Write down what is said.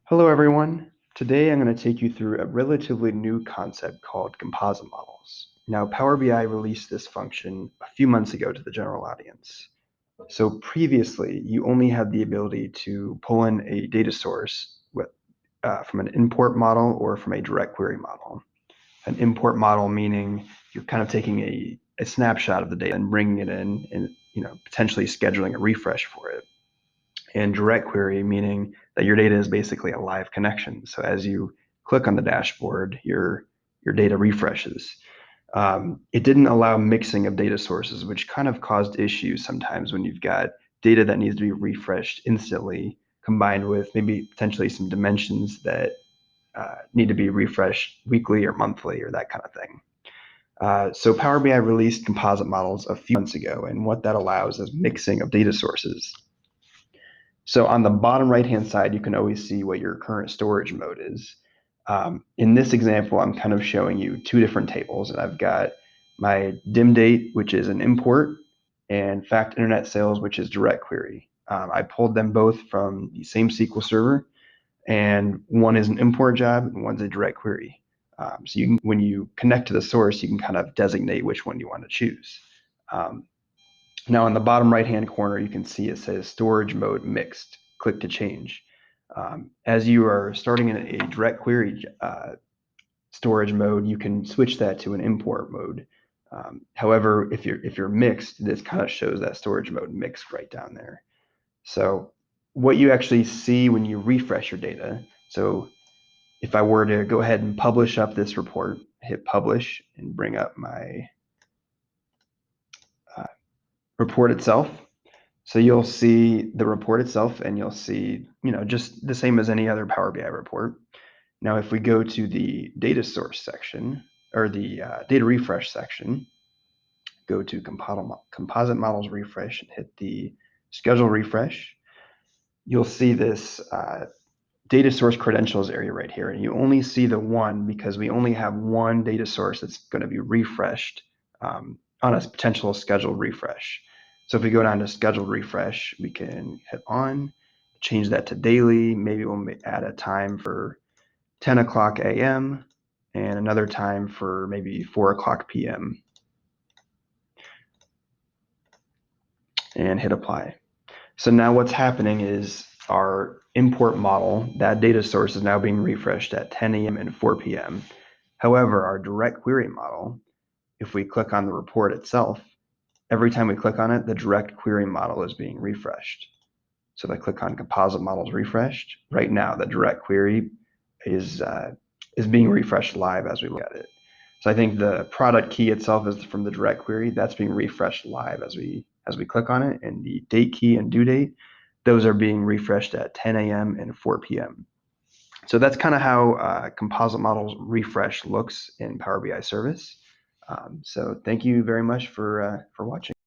Hello, everyone. Today I'm going to take you through a relatively new concept called composite models. Now, Power BI released this function a few months ago to the general audience. So previously, you only had the ability to pull in a data source from an import model or from a direct query model. An import model meaning you're kind of taking a snapshot of the data and bringing it in and potentially scheduling a refresh for it. And direct query, meaning that your data is basically a live connection. So as you click on the dashboard, your data refreshes. It didn't allow mixing of data sources, which kind of caused issues sometimes when you've got data that needs to be refreshed instantly, combined with maybe potentially some dimensions that need to be refreshed weekly or monthly or that kind of thing. So Power BI released composite models a few months ago, and what that allows is mixing of data sources. So on the bottom right-hand side, you can always see what your current storage mode is. In this example, I'm kind of showing you two different tables, and I've got my dim date, which is an import, and fact internet sales, which is direct query. I pulled them both from the same SQL server, and one is an import job and one's a direct query. So when you connect to the source, you can kind of designate which one you want to choose. Now on the bottom right-hand corner, you can see it says storage mode mixed. Click to change. As you are starting in a direct query storage mode, you can switch that to an import mode. However, if you're mixed, this kind of shows that storage mode mixed right down there. So what you actually see when you refresh your data, so if I were to go ahead and publish up this report, hit publish and bring up my report itself. So you'll see the report itself and you'll see, just the same as any other Power BI report. Now, if we go to the data source section or the data refresh section, go to composite models refresh and hit the schedule refresh, you'll see this data source credentials area right here. And you only see the one because we only have one data source that's going to be refreshed on a potential scheduled refresh. So if we go down to scheduled refresh, we can hit on, change that to daily. Maybe we'll add a time for 10 o'clock a.m. and another time for maybe 4 o'clock p.m. and hit apply. So now what's happening is our import model, that data source is now being refreshed at 10 a.m. and 4 p.m. However, our direct query model, if we click on the report itself, every time we click on it, the direct query model is being refreshed. So if I click on composite models refreshed, right now the direct query is being refreshed live as we look at it. So I think the product key itself is from the direct query. That's being refreshed live as we click on it, and the date key and due date, those are being refreshed at 10 a.m. and 4 p.m. So that's kind of how composite models refresh looks in Power BI service. So thank you very much for watching.